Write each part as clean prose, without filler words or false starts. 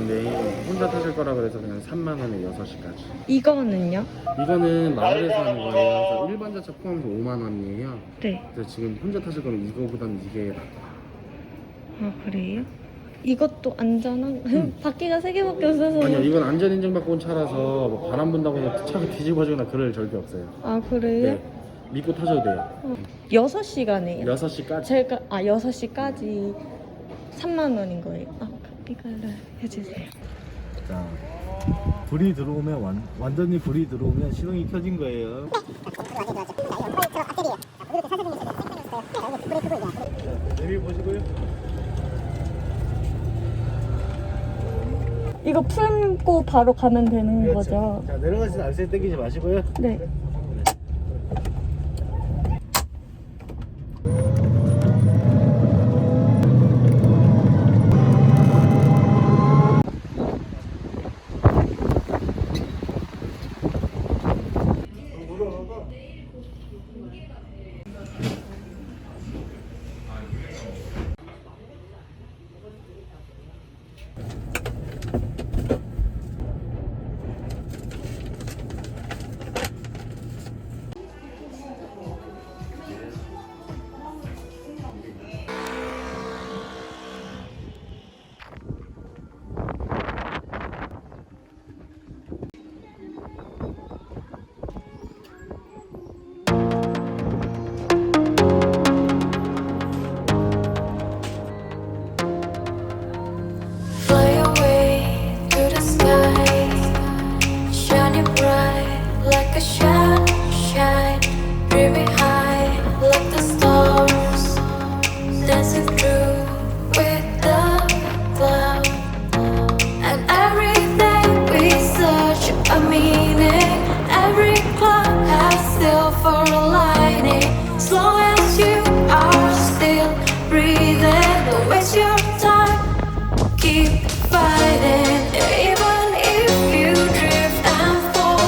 있는데 혼자 타실 거라 그래서 그냥 3만 원에 6시까지. 이거는요? 이거는 마을에서 하는 거예요. 그래서 일반 자차 포함해서 5만 원이에요. 네. 그래서 지금 혼자 타실 거면 이거보다는 이게 낫다. 아, 그래요? 이것도 안전한? 바퀴가 3개밖에 없어서. 아니요, 이건 안전 인증받고 온 차라서 뭐 바람 분다고 해서 차가 뒤집어지거나 그럴 적이 없어요. 아, 그래요? 네, 믿고 타셔도 돼요. 6시간이에요? 6시까지. 제가 6시까지 3만 원인 거예요. 아, 이거를 해주세요. 자, 불이 들어오면 완전히 불이 들어오면 시동이 켜진 거예요. 내비 보시고요. 이거 풀고 바로 가면 되는 그렇죠. 거죠? 자, 내려가실 때 알세 땡기지 마시고요. 네. Fly away to the sky, shining bright like a sunshine, dreaming high like the stars, dancing through with the cloud. And everything we search a meaning, every cloud has silver lining. As long as you are still breathing, don't waste your time. Keep fighting, even if you drift and fall.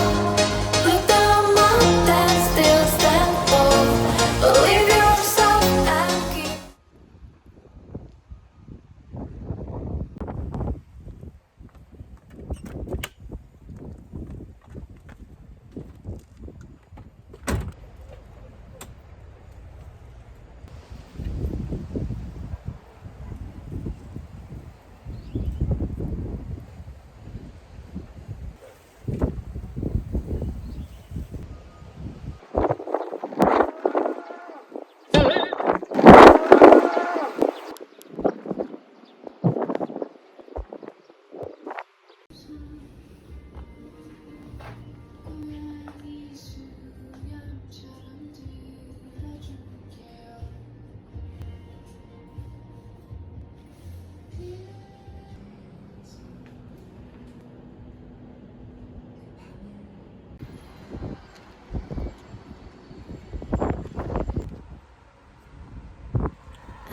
Look down, mountain still stand tall. Believe yourself and keep.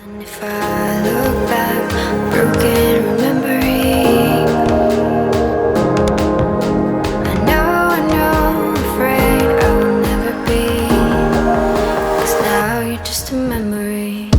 And if I look back, broken remembering, I know, afraid I will never be, 'cause now you're just a memory.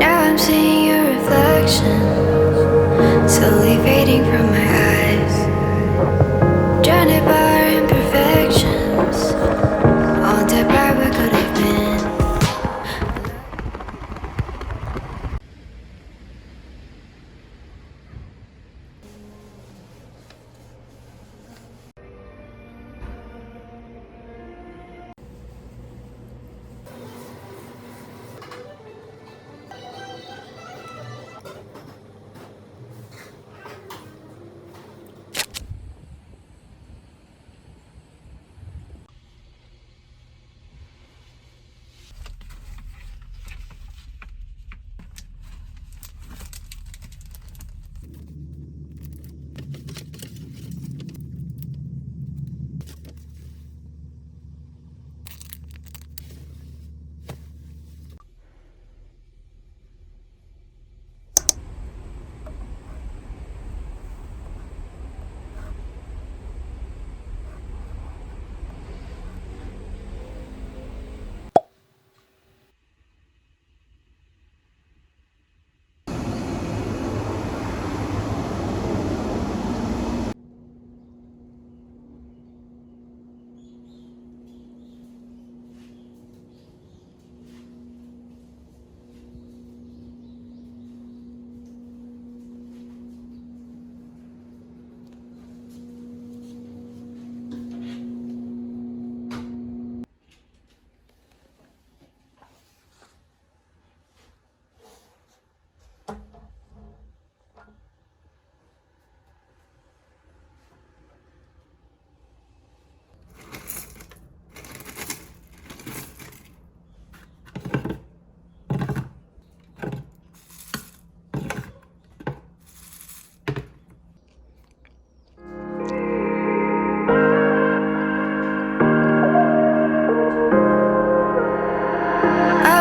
Now I'm seeing your reflection, slowly fading from my eyes. Drowned by our imperfections, haunted by what could have been.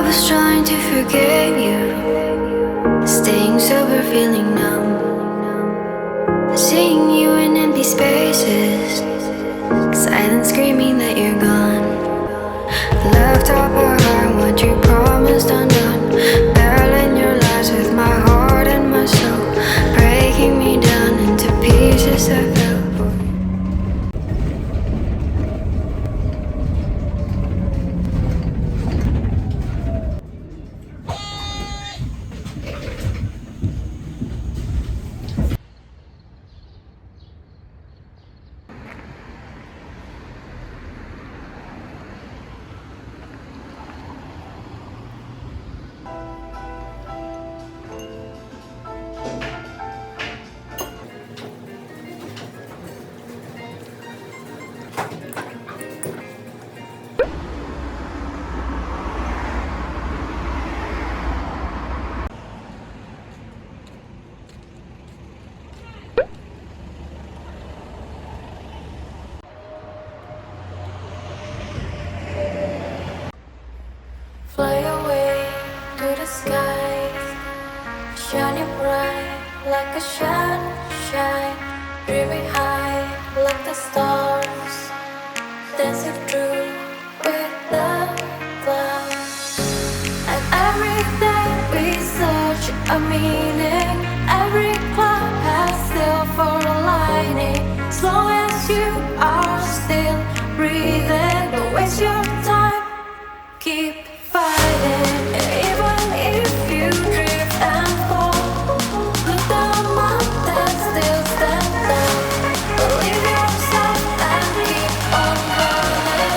was trying to forget you, staying sober, feeling numb, seeing you in empty spaces, silence screaming that you're gone. Left up behind what you promised undone, battling your lies with my heart and my soul, breaking me down into pieces that fell apart. Fly away to the sky, shining bright like a sunshine, dreaming high like the stars, dancing through with the clouds. And every day we search a meaning, every cloud has silver lining. As long as you are still breathing, don't waste your time, keep fighting. Even if you drift and fall, look down, mountain still stand tall. Believe yourself and keep on running.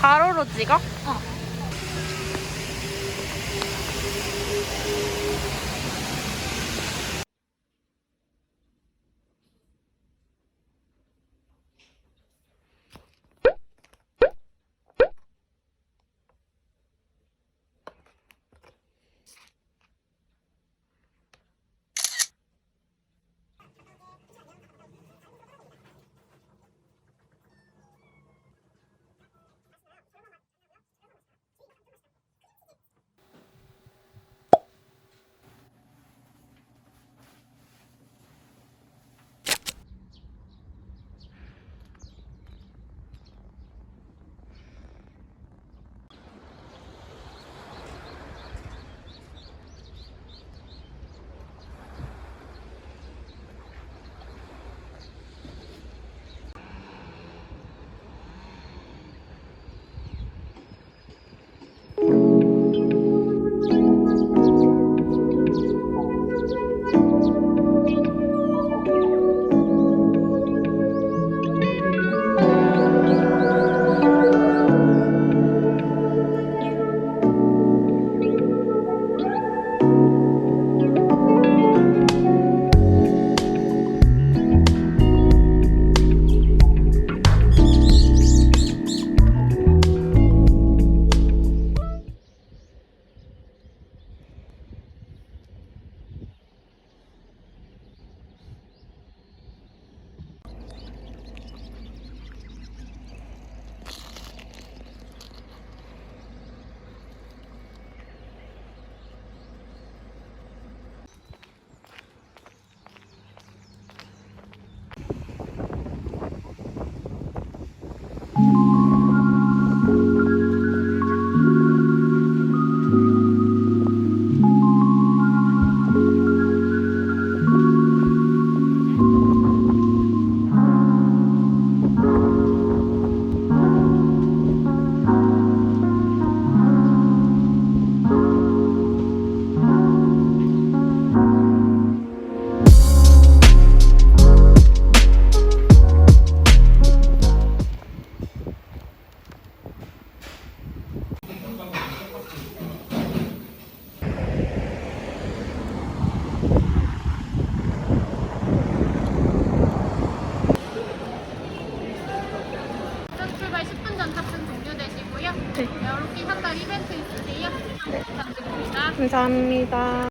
가로로 찍어? 이벤트 있으세요? 부탁드립니다. 감사합니다.